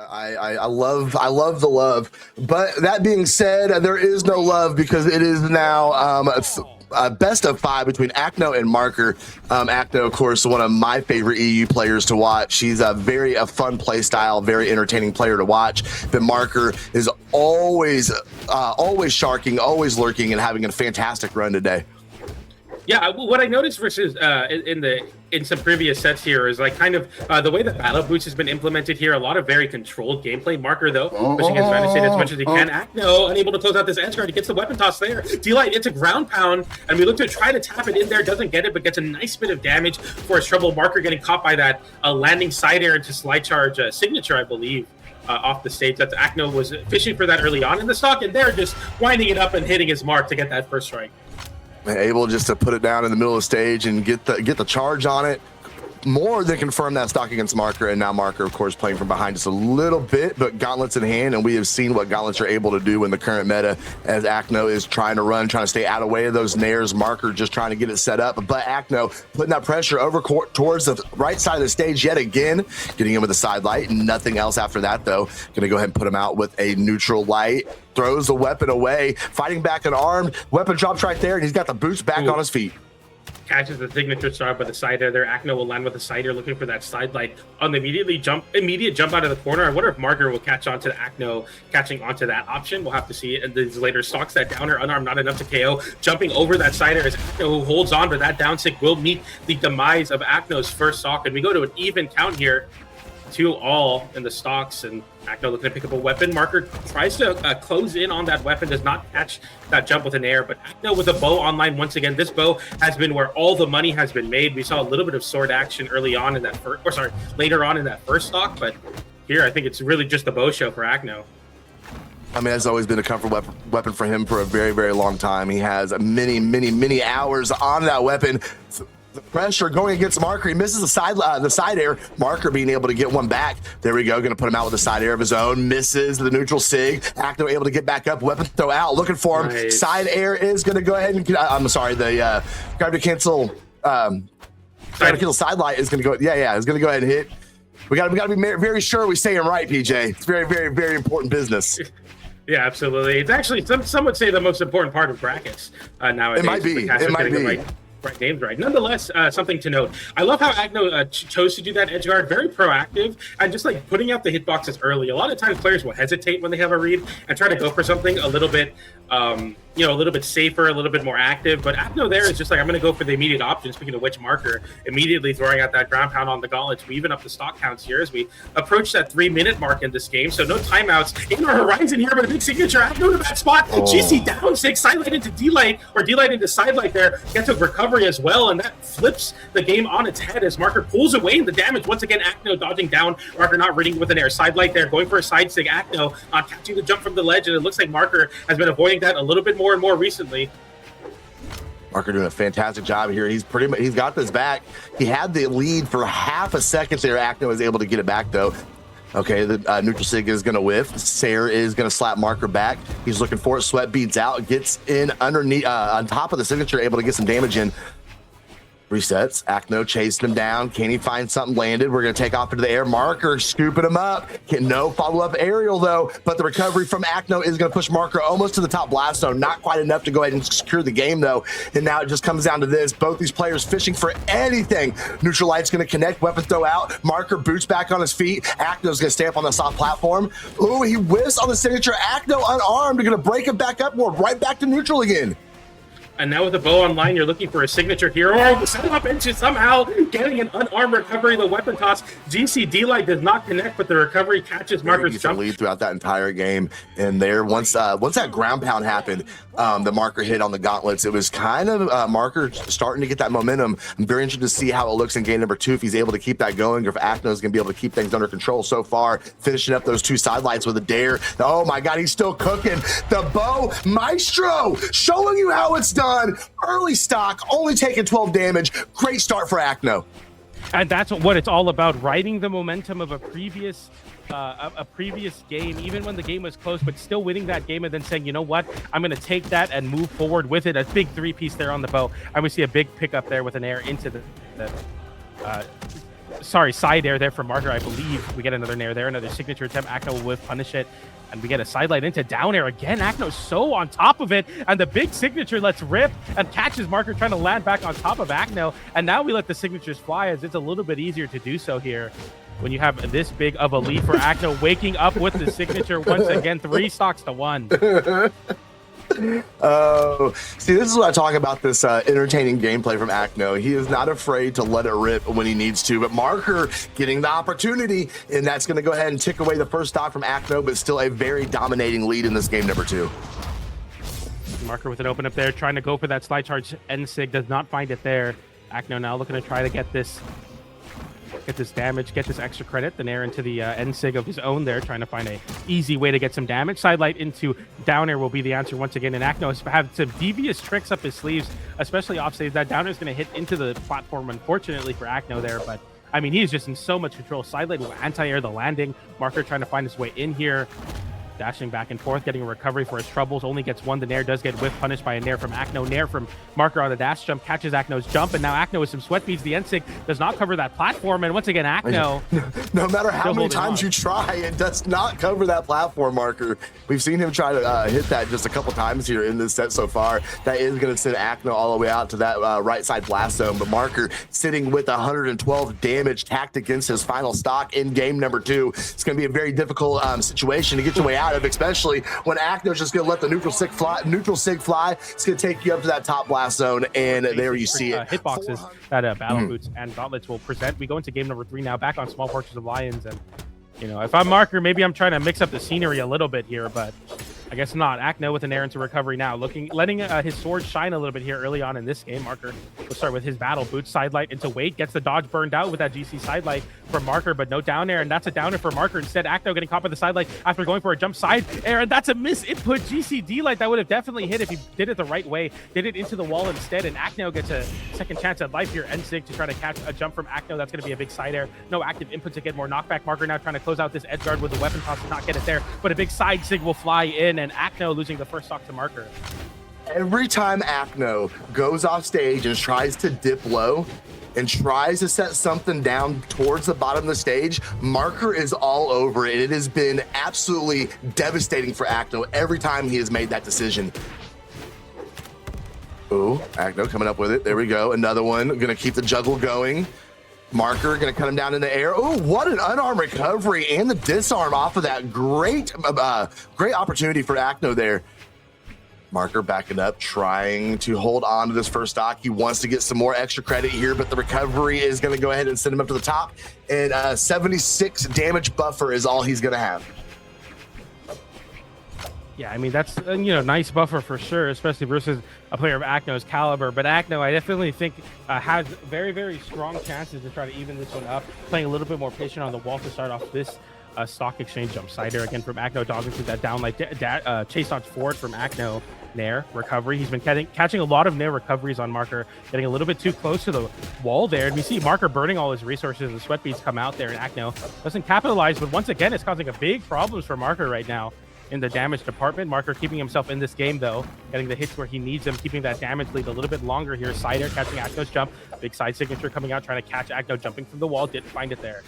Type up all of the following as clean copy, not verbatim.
I love the love, but that being said, there is no love because it is now best of 5 between Acno and Marker. Acno, of course, one of my favorite EU players to watch. She's a very fun play style, very entertaining player to watch. But Marker is always sharking, always lurking, and having a fantastic run today. Yeah, what I noticed versus in some previous sets here is like kind of the way that battle boots has been implemented here. A lot of very controlled gameplay. Marker though pushing his Renegade as much as he can. Acno unable to close out this edge guard. He gets the weapon toss there. D-Light, it's a ground pound, and we look to try to tap it in there. Doesn't get it, but gets a nice bit of damage for his trouble. Marker getting caught by that landing side air into slide charge signature, I believe. Off the stage. That Acno was fishing for that early on in the stock, and they're just winding it up and hitting his mark to get that first strike. Able just to put it down in the middle of the stage and get the charge on it. More than confirm that stock against Marker, and now Marker, of course, playing from behind just a little bit, but gauntlets in hand, and we have seen what gauntlets are able to do in the current meta as Acno is trying to run, trying to stay out of the way of those nairs. Marker just trying to get it set up, but Acno putting that pressure over towards the right side of the stage yet again, getting him with a side light. Nothing else after that, though. Gonna go ahead and put him out with a neutral light. Throws the weapon away, fighting back unarmed. Weapon drops right there, and he's got the boots back on his feet. Catches the signature star by the side air there. Acno will land with a side air, looking for that side light on the immediate jump out of the corner. I wonder if Marker will catch on to Acno catching onto that option. We'll have to see it in these later stocks. That downer unarmed, not enough to KO. Jumping over that side air is Acno, who holds on, but that down sick will meet the demise of Acno's first stock. And we go to an even count here, 2-all in the stocks, and Acno looking to pick up a weapon. Marker tries to close in on that weapon, does not catch that jump with an air, but Acno with a bow online once again. This bow has been where all the money has been made. We saw a little bit of sword action early on in that later on in that first stock, but here I think it's really just the bow show for Acno. I mean, it's always been a comfort weapon for him for a very, very long time. He has many hours on that weapon. The pressure going against Marker. He misses the side air. Marker being able to get one back. There we go. Going to put him out with a side air of his own. Misses the neutral sig. Acno able to get back up. Weapon throw out. Looking for him. Nice. Side air is going to go ahead and. I'm sorry. The grab to cancel. Grab to cancel side light is going to go. Yeah. Is going to go ahead and hit. We got to be very sure we say him right, PJ. It's very important business. Yeah, absolutely. It's actually some would say the most important part of brackets nowadays. It might be. It might be. Right, names right. Nonetheless, something to note. I love how Acno chose to do that edge guard. Very proactive and just like putting out the hitboxes early. A lot of times players will hesitate when they have a read and try to go for something a little bit, a little bit safer, a little bit more active. But Acno there is just like, I'm going to go for the immediate option. Speaking of which, Marker immediately throwing out that ground pound on the gauntlets. We even up the stock counts here as we approach that 3-minute mark in this game. So no timeouts in our horizon here, but a big signature. Acno to that spot. GC down 6, side light into D-light, or D-light into side light there. Gets a recovery as well, and that flips the game on its head as Marker pulls away in the damage. Once again, Acno dodging down. Marker not reading with an air. Side light there, going for a side sig. Acno not catching the jump from the ledge, and it looks like Marker has been avoiding that a little bit more and more recently. Marker doing a fantastic job here. He's got this back. He had the lead for half a second there. Acno was able to get it back though. Okay, the neutral sig is going to whiff. Sarah is going to slap Marker back. He's looking for it. Sweat beads out, gets in underneath, on top of the signature, able to get some damage in. Resets. Acno chasing him down. Can he find something landed? We're going to take off into the air. Marker scooping him up. No follow-up aerial, though. But the recovery from Acno is going to push Marker almost to the top blast zone. Not quite enough to go ahead and secure the game, though. And now it just comes down to this. Both these players fishing for anything. Neutral light's going to connect. Weapon throw out. Marker boots back on his feet. Acno's going to stay up on the soft platform. Ooh, he whiffs on the signature. Acno unarmed. They're going to break him back up. We're right back to neutral again. And now with the bow online, you're looking for a signature here. Oh, setting up into somehow getting an unarmed recovery. The weapon toss. GC D-Light does not connect, but the recovery catches Marker's jump. Lead throughout that entire game. And there, once that ground pound happened, the Marker hit on the gauntlets. It was kind of Marker starting to get that momentum. I'm very interested to see how it looks in game number 2, if he's able to keep that going, or if Acno is going to be able to keep things under control. So far, finishing up those 2 sidelights with a dare. Oh my God, he's still cooking. The bow maestro showing you how it's done. Early stock, only taking 12 damage. Great start for Acno. And that's what it's all about, riding the momentum of a previous game, even when the game was close, but still winning that game and then saying, you know what, I'm going to take that and move forward with it. A big 3-piece there on the bow. I would see a big pickup there with an air into the sorry, side air there from Marker, I believe. We get another nair there, another signature attempt. Acno will whiff, punish it. And we get a sidelight into down air again. Acno's so on top of it. And the big signature lets rip and catches Marker trying to land back on top of Acno. And now we let the signatures fly as it's a little bit easier to do so here when you have this big of a lead for Acno waking up with the signature once again, 3 stocks to 1. Oh, see, this is what I talk about, this entertaining gameplay from Acno. He is not afraid to let it rip when he needs to, but Marker getting the opportunity, and that's going to go ahead and tick away the first stock from Acno, but still a very dominating lead in this game number 2. Marker with an open up there, trying to go for that slide charge. N-Sig does not find it there. Acno now looking to try to get this damage, get this extra credit. The nair into the N-Sig of his own there, trying to find a easy way to get some damage. Sidelight into down air will be the answer once again, and Acno has had some devious tricks up his sleeves, especially off stage. That down air is going to hit into the platform, unfortunately for Acno there, but I mean, he's just in so much control. Sidelight will anti-air the landing. Marker trying to find his way in here. Dashing back and forth, getting a recovery for his troubles. Only gets 1. The nair does get whiff punished by a nair from Acno. Nair from Marker on the dash jump, catches Acno's jump, and now Acno with some sweat beads. The N-Sig does not cover that platform, and once again, Acno. No matter how many times you try, it does not cover that platform, Marker. We've seen him try to hit that just a couple times here in this set so far. That is going to send Acno all the way out to that right side blast zone, but Marker sitting with 112 damage tacked against his final stock in game number 2. It's going to be a very difficult situation to get your way out of, especially when Acno's just going to let the neutral sig fly. It's going to take you up to that top blast zone, and there you see it. Hitboxes that Battle Boots and Gauntlets will present. We go into game number 3 now, back on Small Fortress of Lions, and you know, if I'm Marker, maybe I'm trying to mix up the scenery a little bit here, but I guess not. Acno with an air into recovery now, letting his sword shine a little bit here early on in this game. Marker will start with his Battle Boots, sidelight into weight, gets the dodge burned out with that GC sidelight from Marker, but no down air, and that's a down air for Marker. Instead, Acno getting caught by the sidelight after going for a jump side air, and that's a miss input GCD light that would have definitely hit if he did it the right way. Did it into the wall instead, and Acno gets a second chance at life here. N-Sig to try to catch a jump from Acno. That's going to be a big side air. No active input to get more knockback. Marker now trying to close out this edge guard with the weapon toss to not get it there, but a big side sig will fly in, and Acno losing the first stock to Marker. Every time Acno goes off stage and tries to dip low and tries to set something down towards the bottom of the stage, Marker is all over it. It has been absolutely devastating for Acno every time he has made that decision. Ooh, Acno coming up with it. There we go. Another one. Gonna keep the juggle going. Marker gonna cut him down in the air. Oh, what an unarmed recovery and the disarm off of that. Great opportunity for Acno there. Marker backing up, trying to hold on to this first stock. He wants to get some more extra credit here, but the recovery is gonna go ahead and send him up to the top. And 76 damage buffer is all he's gonna have. Yeah, I mean, that's nice buffer for sure, especially versus a player of Acno's caliber. But Acno, I definitely think, has very, very strong chances to try to even this one up, playing a little bit more patient on the wall to start off this stock exchange. Jump sider again from Acno, dogging through that down like chase dodge forward from Acno. Nair recovery. He's been catching a lot of nair recoveries on Marker, getting a little bit too close to the wall there. And we see Marker burning all his resources. The sweat beads come out there, and Acno doesn't capitalize. But once again, it's causing a big problems for Marker right now in the damage department. Marker keeping himself in this game, though, getting the hits where he needs them, keeping that damage lead a little bit longer here. Sider catching Acno's jump. Big side signature coming out, trying to catch Acno jumping from the wall. Didn't find it there.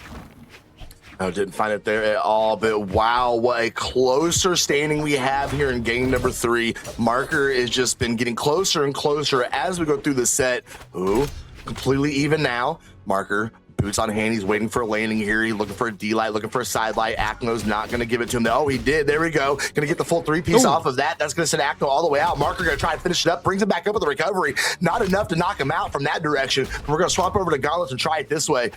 No, didn't find it there at all, but wow, what a closer standing we have here in game number 3. Marker has just been getting closer and closer as we go through the set. Ooh, completely even now. Marker, boots on hand, he's waiting for a landing here. He's looking for a D-light, looking for a side light. Acno's not going to give it to him. Oh, he did. There we go. Going to get the full 3-piece off of that. That's going to send Acno all the way out. Marker going to try and finish it up, brings him back up with the recovery. Not enough to knock him out from that direction. We're going to swap over to Gauntlets and try it this way.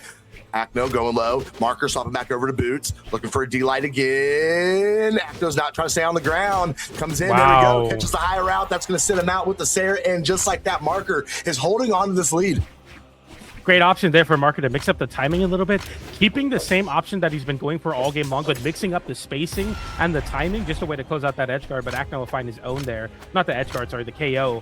Acno going low. Marker swapping back over to Boots. Looking for a D-light again. Acno's not trying to stay on the ground. Comes in. Wow. There we go. Catches the higher route. That's going to send him out with the Sarah. And just like that, Marker is holding on to this lead. Great option there for Marker to mix up the timing a little bit, keeping the same option that he's been going for all game long, but mixing up the spacing and the timing, just a way to close out that edge guard. But Acno will find his own there. Not the edge guard, sorry, the KO.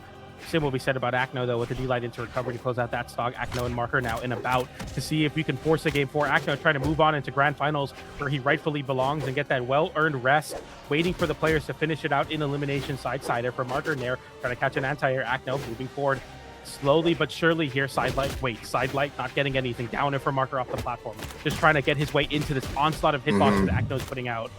Same will be said about Acno, though, with the D-light into recovery to close out that stock. Acno and Marker now in a bout to see if we can force a game 4. Acno trying to move on into grand finals where he rightfully belongs and get that well-earned rest, waiting for the players to finish it out in elimination. Side-sider for Marker. Nair trying to catch an anti-air. Acno moving forward slowly but surely here. Sidelight not getting anything down and for Marker off the platform. Just trying to get his way into this onslaught of hitboxes that Acno's putting out.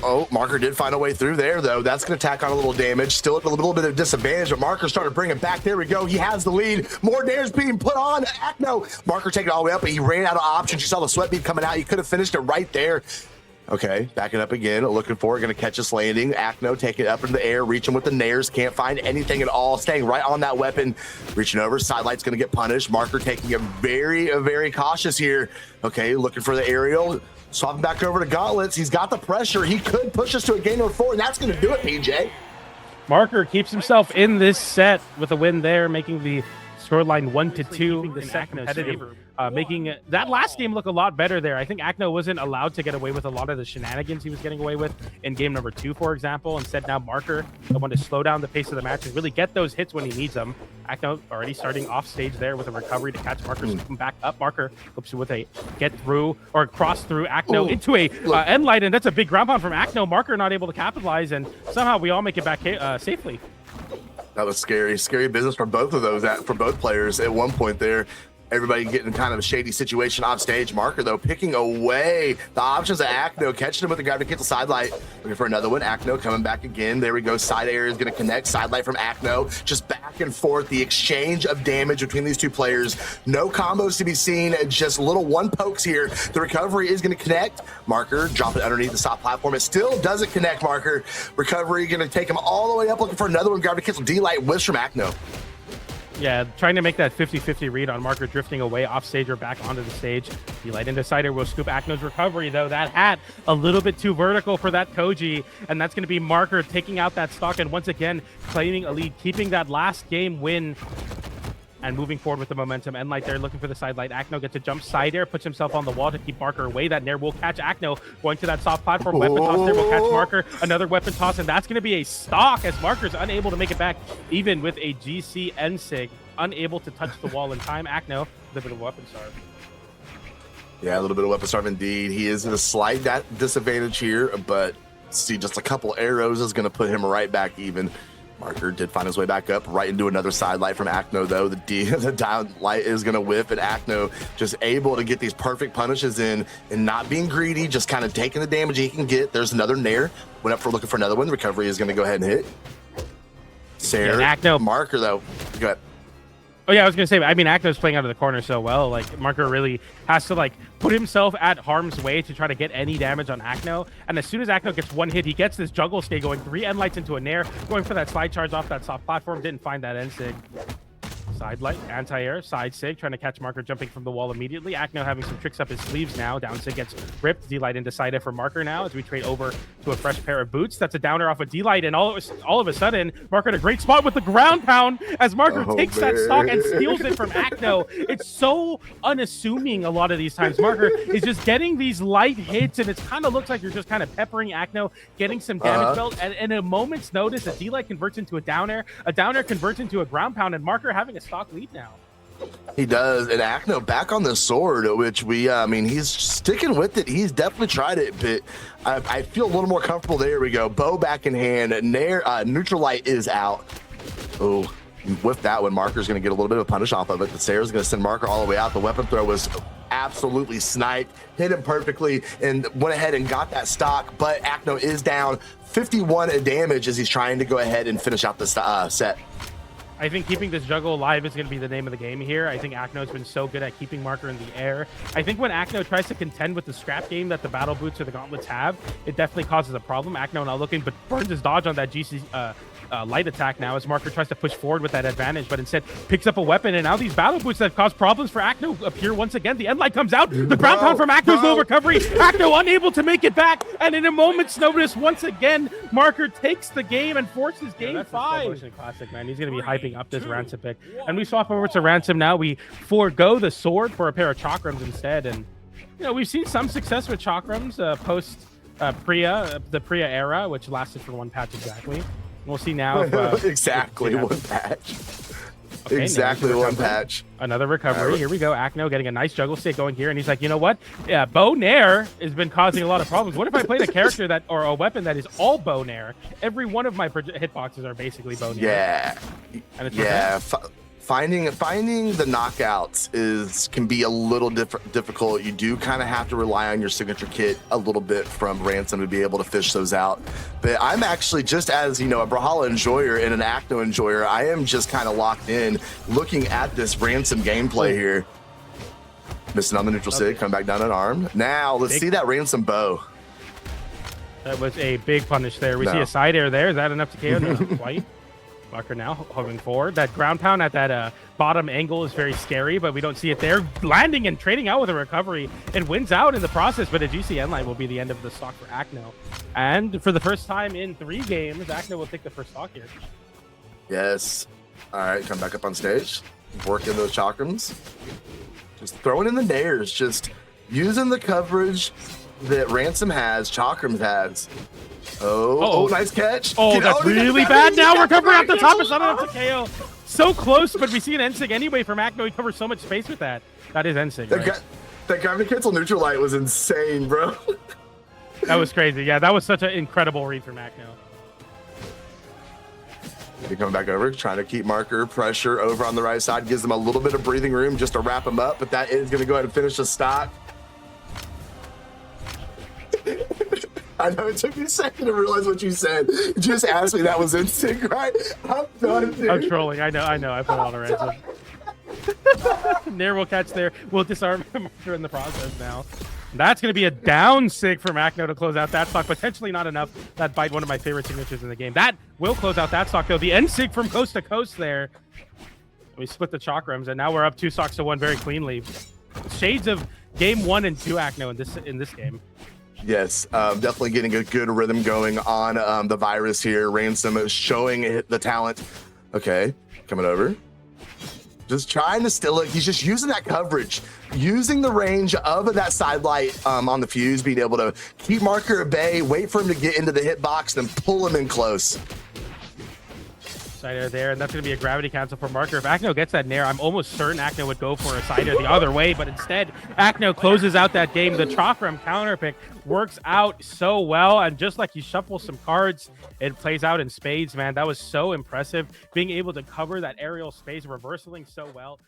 Oh, Marker did find a way through there, though. That's going to tack on a little damage. Still at a little bit of disadvantage, but Marker started to bring it back. There we go. He has the lead. More damage being put on Acno. Marker taking it all the way up, but he ran out of options. You saw the sweat bead coming out. He could have finished it right there. Okay, backing up again, looking for it, going to catch us landing. Acno taking it up in the air, reaching with the nairs, can't find anything at all, staying right on that weapon, reaching over. Sidelight's going to get punished. Marker taking it very, very cautious here. Okay, looking for the aerial. Swapping back over to Gauntlets. He's got the pressure. He could push us to a game number 4, and that's going to do it, PJ. Marker keeps himself in this set with a win there, making the scoreline 1-2 in Acno's favor. Making that last game look a lot better there. I think Acno wasn't allowed to get away with a lot of the shenanigans he was getting away with in game number 2, for example. Instead, now Marker, the one to slow down the pace of the match and really get those hits when he needs them. Acno already starting off stage there with a recovery to catch Marker, come back up. Marker hopes with a get through or cross through Acno into a end light, and that's a big ground pound from Acno. Marker not able to capitalize, and somehow we all make it back safely. That was scary business for both of those, for both players at one point there. Everybody getting kind of a shady situation off stage. Marker, though, picking away the options of Acno, catching him with the gravitational sidelight. Looking for another one. Acno coming back again. There we go. Side air is going to connect. Sidelight from Acno. Just back and forth. The exchange of damage between these two players. No combos to be seen. Just little one pokes here. The recovery is going to connect. Marker drop it underneath the stop platform. It still doesn't connect, Marker. Recovery going to take him all the way up. Looking for another one. Gravitational D-Light whiffs from Acno. Yeah, trying to make that 50-50 read on Marker drifting away off stage or back onto the stage. D-Light and Decider will scoop Acno's recovery, though. That hat a little bit too vertical for that Koji, and that's going to be Marker taking out that stock and once again claiming a lead, keeping that last game win and moving forward with the momentum. Endlight there looking for the sidelight. Acno gets a jump side air, puts himself on the wall to keep Marker away. That nair will catch Acno. Going to that soft platform. Weapon toss there will catch Marker. Another weapon toss, and that's going to be a stock as Marker's unable to make it back, even with a GC N-Sig. Unable to touch the wall in time. Acno, a bit of a weapon starve. Yeah, a little bit of weapon starve indeed. He is at a slight disadvantage here, but see, just a couple arrows is going to put him right back even. Marker did find his way back up, right into another side light from Acno, though. The down light is going to whiff, and Acno just able to get these perfect punishes in and not being greedy, just kind of taking the damage he can get. There's another nair. Went up for looking for another one. The recovery is going to go ahead and hit. Sarah, yeah, Acno. Marker, though. Go ahead. Oh, yeah, I was going to say, I mean, Acno's playing out of the corner so well. Like, Marker really has to, like, put himself at harm's way to try to get any damage on Acno. And as soon as Acno gets one hit, he gets this juggle stay going. 3 end lights into a nair, going for that slide charge off that soft platform. Didn't find that end sig. Side light, anti-air, side sig, trying to catch Marker jumping from the wall immediately. Acno having some tricks up his sleeves now. Down sig gets ripped. D-Light into side air for Marker now as we trade over to a fresh pair of boots. That's a downer off of D-Light, and all of a sudden, Marker in a great spot with the ground pound as Marker takes that stock and steals it from Acno. It's so unassuming a lot of these times. Marker is just getting these light hits, and it kind of looks like you're just kind of peppering Acno, getting some damage built, and in a moment's notice, a D-Light converts into a downer converts into a ground pound, and Marker having a stock lead now. He does, and Acno back on the sword, which I mean, he's sticking with it. He's definitely tried it, but I feel a little more comfortable. There we go. Bow back in hand. Neutral light is out. Oh, with that one, Marker's going to get a little bit of a punish off of it. The Sarah's going to send Marker all the way out. The weapon throw was absolutely sniped, hit him perfectly, and went ahead and got that stock, but Acno is down 51 damage as he's trying to go ahead and finish out this set. I think keeping this juggle alive is going to be the name of the game here. I think Acno's been so good at keeping Marker in the air. I think when Acno tries to contend with the scrap game that the battle boots or the gauntlets have, it definitely causes a problem. Acno now looking, but burns his dodge on that GC light attack now as Marker tries to push forward with that advantage, but instead picks up a weapon, and now these battle boots that have caused problems for Acno appear once again. The end light comes out, the ground pound from Acno's no recovery. Acno unable to make it back, and in a moment's notice, once again, Marker takes the game and forces game 5. Classic, man. He's going to be hyping up this Ransom pick. And we swap over to Ransom now. We forego the sword for a pair of chakrams instead, and you know, we've seen some success with chakrams post the Priya era, which lasted for one patch exactly. We'll see now if, exactly one patch. Okay, exactly Nair's one patch. Another recovery. Here we go. Acno getting a nice juggle stick going here, and he's like, you know what? Yeah, bow nair has been causing a lot of problems. What if I played a character that, or a weapon that is all bow nair? Every one of my hitboxes are basically bow nair. Yeah, And it's yeah. Finding the knockouts can be a little difficult. You do kind of have to rely on your signature kit a little bit from Ransom to be able to fish those out. But I'm actually, just as a brawlhalla enjoyer and an Acno enjoyer, I am just kind of locked in looking at this Ransom gameplay here. Missing on the neutral sig, come back down an arm. Now let's see that Ransom bow. That was a big punish there. We see a side air there. Is that enough to KO? No, quite. Marker now hovering forward. That ground pound at that bottom angle is very scary, but we don't see it there. Landing and trading out with a recovery. It wins out in the process, but a GCN line will be the end of the stock for Acno. And for the first time in 3 games, Acno will take the first stock here. Yes. All right, come back up on stage. Working those chakrams. Just throwing in the nairs. Just using the coverage that Ransom has, chakrams has. Oh, nice catch. Oh, that's really bad. Now recovery at the top. It's not enough to KO. So close, but we see an N-Sig anyway from Acno. He covers so much space with that. That is N-Sig, right? That gravity cancel neutral light was insane, bro. That was crazy. Yeah, that was such an incredible read from Acno. He coming back over, trying to keep marker pressure over on the right side. Gives them a little bit of breathing room just to wrap him up, but that is going to go ahead and finish the stock. I know it took me a second to realize what you said. You just asked me that was N-Sig, right? I'm done, dude. I'm trolling. I know. I put it on a Ransom. Nair will catch there. We'll disarm marker in the process now. That's going to be a down sig from Acno to close out that stock. Potentially not enough. That bite, one of my favorite signatures in the game. That will close out that stock, though. The N-Sig from coast to coast there. We split the chakrams, and now we're up 2 stocks to 1 very cleanly. Shades of game 1 and 2 Acno in this game. Yes, definitely getting a good rhythm going on the virus here. Ransom is showing the talent. Okay, coming over. Just trying to still it. He's just using that coverage, using the range of that side light on the fuse, being able to keep marker at bay, wait for him to get into the hitbox, then pull him in close. Side air there, and that's going to be a gravity cancel for marker. If Acno gets that nair, I'm almost certain Acno would go for a side air the other way, but instead, Acno closes out that game. The chakram counter pick works out so well, and just like you shuffle some cards, it plays out in spades, man. That was so impressive, being able to cover that aerial space, reversaling so well.